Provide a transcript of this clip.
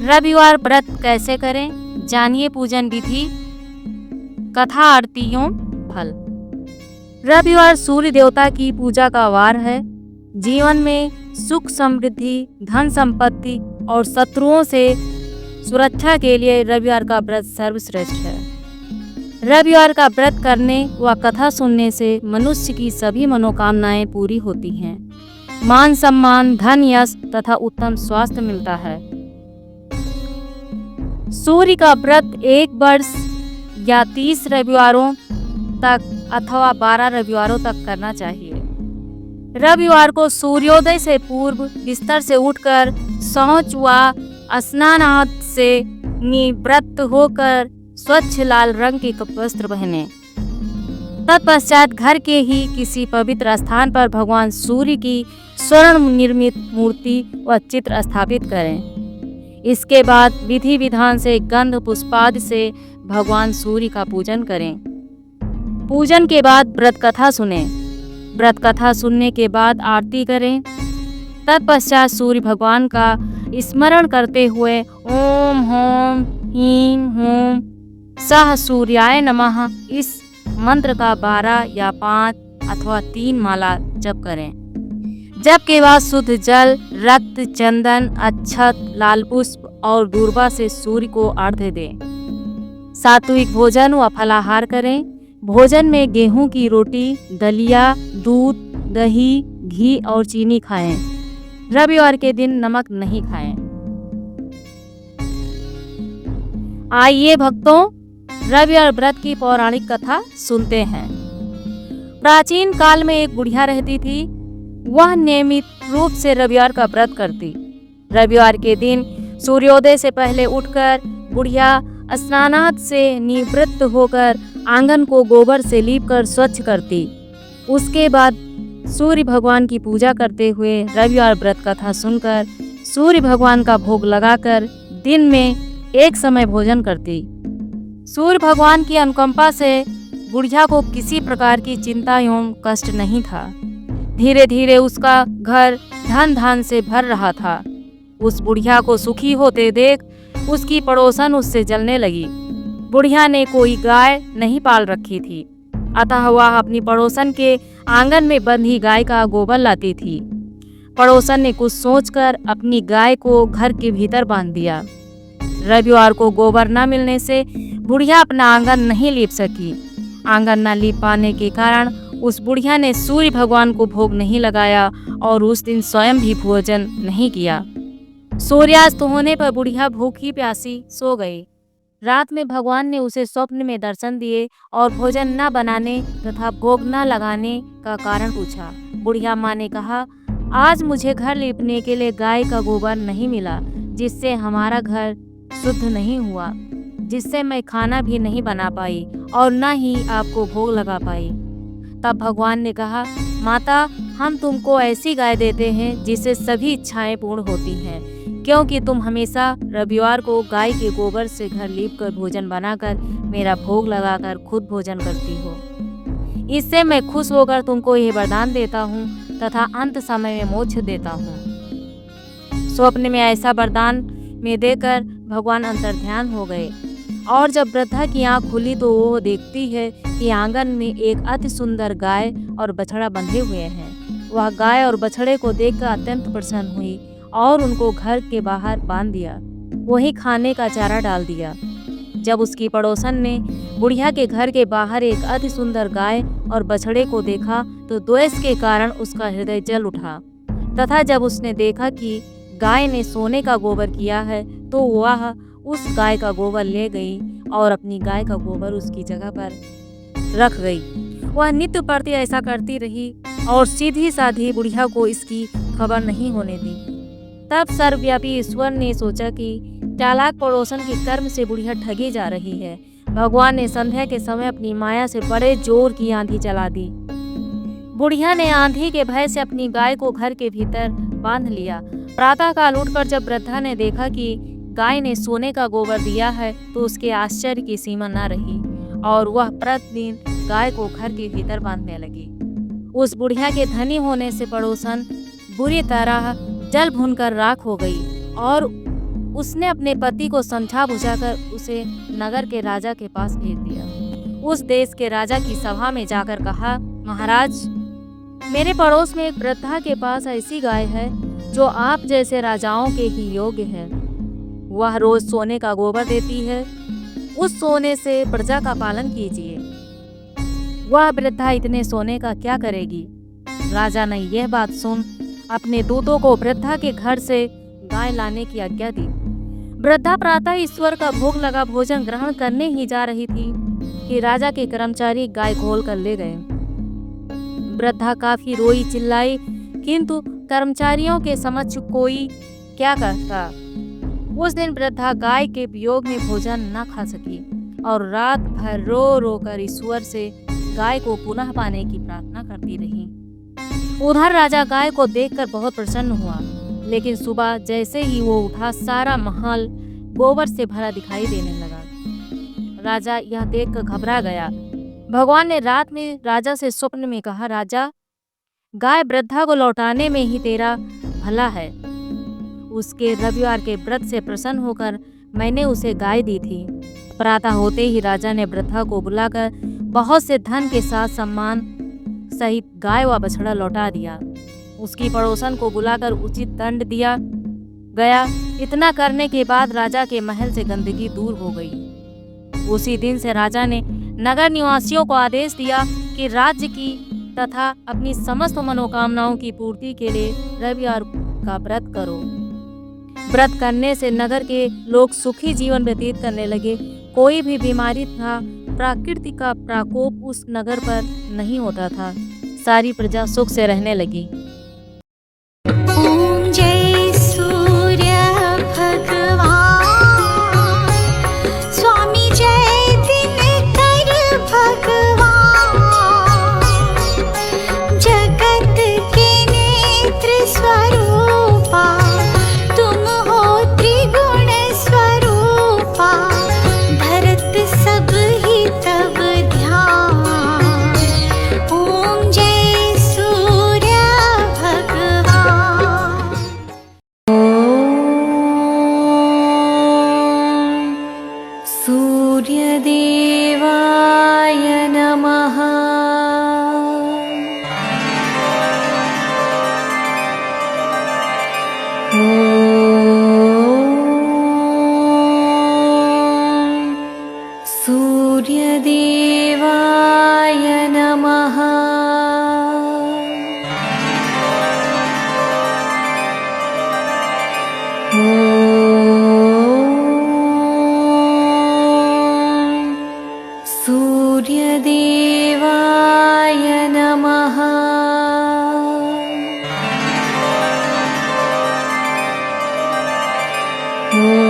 रविवार व्रत कैसे करें, जानिए पूजन विधि, कथा, आरतियों, फल। रविवार सूर्य देवता की पूजा का वार है। जीवन में सुख, समृद्धि, धन संपत्ति और शत्रुओं से सुरक्षा के लिए रविवार का व्रत सर्वश्रेष्ठ है। रविवार का व्रत करने व कथा सुनने से मनुष्य की सभी मनोकामनाएं पूरी होती हैं। मान सम्मान, धन, यश तथा उत्तम स्वास्थ्य मिलता है। सूर्य का व्रत 1 वर्ष या 30 रविवारों तक अथवा 12 रविवारों तक करना चाहिए। रविवार को सूर्योदय से पूर्व बिस्तर से उठकर शौच व स्नान आदि से निवृत्त होकर स्वच्छ लाल रंग के वस्त्र पहने। तत्पश्चात घर के ही किसी पवित्र स्थान पर भगवान सूर्य की स्वर्ण निर्मित मूर्ति व चित्र स्थापित करें। इसके बाद विधि विधान से गंध पुष्पादि से भगवान सूर्य का पूजन करें। पूजन के बाद व्रत कथा सुनें। व्रत कथा सुनने के बाद आरती करें। तत्पश्चात सूर्य भगवान का स्मरण करते हुए ओम ह्रीं ह्रीं हूं सह सूर्याय नमः इस मंत्र का 12 या 5 अथवा 3 माला जप करें। जप के बाद शुद्ध जल, रक्त, चंदन, अक्षत, लाल पुष्प और दूर्वा से सूर्य को अर्घ्य दें। सात्विक भोजन व फलाहार करें। भोजन में गेहूं की रोटी, दलिया, दूध, दही, घी और चीनी खाएं। रविवार के दिन नमक नहीं खाएं। आइए भक्तों, रविवार व्रत की पौराणिक कथा सुनते हैं। प्राचीन काल में एक बुढ़िया रहती थी। वह नियमित रूप से रविवार का व्रत करती। रविवार के दिन सूर्योदय से पहले उठकर बुढ़िया स्नानादि से निवृत्त होकर आंगन को गोबर से लीपकर स्वच्छ करती। उसके बाद सूर्य भगवान की पूजा करते हुए रविवार व्रत कथा सुनकर सूर्य भगवान का भोग लगाकर दिन में एक समय भोजन करती। सूर्य भगवान की अनुकंपा से बुढ़िया को किसी प्रकार की चिंता एवं कष्ट नहीं था। धीरे धीरे उसका घर धन धान से भर रहा था। उस बुढ़िया को सुखी होते देख उसकी पड़ोसन उससे जलने लगी। बुढ़िया ने कोई गाय नहीं पाल रखी थी, अतः वह अपनी पड़ोसन के आंगन में बंधी गाय का गोबर लाती थी। पड़ोसन ने कुछ सोचकर अपनी गाय को घर के भीतर बांध दिया। रविवार को गोबर न मिलने से बुढ़िया अपना आंगन नहीं लीप सकी। आंगन न लीप पाने के कारण उस बुढ़िया ने सूर्य भगवान को भोग नहीं लगाया और उस दिन स्वयं भी भोजन नहीं किया। सूर्यास्त होने पर बुढ़िया भूखी प्यासी सो गई। रात में भगवान ने उसे स्वप्न में दर्शन दिए और भोजन न बनाने तथा भोग न लगाने का कारण पूछा। बुढ़िया माँ ने कहा, आज मुझे घर लीपने के लिए गाय का गोबर नहीं मिला, जिससे हमारा घर शुद्ध नहीं हुआ, जिससे मैं खाना भी नहीं बना पाई और न ही आपको भोग लगा पाई। तब भगवान ने कहा, माता, हम तुमको ऐसी गाय देते हैं जिससे सभी इच्छाएं पूर्ण होती हैं, क्योंकि तुम हमेशा रविवार को गाय के गोबर से घर लीपकर भोजन बनाकर मेरा भोग लगाकर खुद भोजन करती हो। इससे मैं खुश होकर तुमको यह वरदान देता हूँ तथा अंत समय में मोक्ष देता हूँ। स्वप्न में ऐसा वरदान में देकर भगवान अंतर्ध्यान हो गए और जब वृद्धा की आंख खुली तो वो देखती है कि आंगन में एक अति सुंदर गाय और बछड़ा बंधे हुए हैं। वह गाय और बछड़े को देखकर अत्यंत प्रसन्न हुई और उनको घर के बाहर बांध दिया, वहीं खाने का चारा डाल दिया। जब उसकी पड़ोसन ने बुढ़िया के घर के बाहर एक अति सुंदर गाय और बछड़े को देखा तो द्वेष के कारण उसका हृदय जल उठा तथा जब उसने देखा कि गाय ने सोने का गोबर किया है तो वह उस गाय का गोबर ले गई और अपनी गाय का गोबर उसकी जगह पर रख गई। वह नित्य प्रति ऐसा करती रही और सीधी साधी बुढ़िया को इसकी खबर नहीं होने दी। तब सर्वव्यापी ईश्वर ने सोचा कि चालाक पड़ोसन के कर्म से बुढ़िया ठगी जा रही है। भगवान ने संध्या के समय अपनी माया से बड़े जोर की आंधी चला दी। बुढ़िया ने आंधी के भय से अपनी गाय को घर के भीतर बांध लिया। प्रातःकाल उठकर जब वृद्धा ने देखा कि गाय ने सोने का गोबर दिया है तो उसके आश्चर्य की सीमा न रही और वह प्रतिदिन गाय को घर के भीतर बांधने लगी। उस बुढ़िया के धनी होने से पड़ोसन बुरी तरह जल भूनकर राख हो गई और उसने अपने पति को समझा बुझाकर उसे नगर के राजा के पास भेज दिया। उस देश के राजा की सभा में जाकर कहा, महाराज, मेरे पड़ोस में एक वृद्धा के पास ऐसी गाय है जो आप जैसे राजाओं के ही योग्य है। वह रोज सोने का गोबर देती है, उस सोने से प्रजा का पालन कीजिए। वह वृद्धा इतने सोने का क्या करेगी? राजा ने यह बात सुन अपने दूतों को वृद्धा के घर से गाय लाने की आज्ञा दी। वृद्धा प्रातः ईश्वर का भोग लगा भोजन ग्रहण करने ही जा रही थी कि राजा के कर्मचारी गाय खोल कर ले गए। वृद्धा काफी रोई चिल्लाई, किंतु कर्मचारियों के समक्ष कोई क्या करता। उस दिन वृद्धा गाय के वियोग में भोजन न खा सकी और रात भर रो रो कर ईश्वर से गाय को पुनः पाने की प्रार्थना करती रही। उधर राजा गाय को देखकर बहुत प्रसन्न हुआ, लेकिन सुबह जैसे ही वो उठा, सारा महल गोबर से भरा दिखाई देने लगा। राजा यह देखकर घबरा गया। भगवान ने रात में राजा से स्वप्न में कहा, राजा, गाय वृद्धा को लौटाने में ही तेरा भला है। उसके रविवार के व्रत से प्रसन्न होकर मैंने उसे गाय दी थी। प्रातः होते ही राजा ने वृद्धा को बुलाकर बहुत से धन के साथ सम्मान सहित गाय व बछड़ा लौटा दिया। उसकी पड़ोसन को बुलाकर उचित दंड दिया गया। इतना करने के बाद राजा के महल से गंदगी दूर हो गई। उसी दिन से राजा ने नगर निवासियों को आदेश दिया कि राज्य की तथा अपनी समस्त मनोकामनाओं की पूर्ति के लिए रविवार का व्रत करो। व्रत करने से नगर के लोग सुखी जीवन व्यतीत करने लगे। कोई भी बीमारी था प्राकृतिक का प्रकोप उस नगर पर नहीं होता था। सारी प्रजा सुख से रहने लगी। ओम जय सूर्य भगवान, स्वामी जय दिनकर भगवान, जगत के नेत्र स्वरूपा तुम हो त्रिगुण स्वरूपा, धरत सब ही तब ध्यान। ओम जय सूर्य भगवान। सूर्य देवाय नमः। सूर्य देवाय नमः। सूर्य देवाय नमः। ओम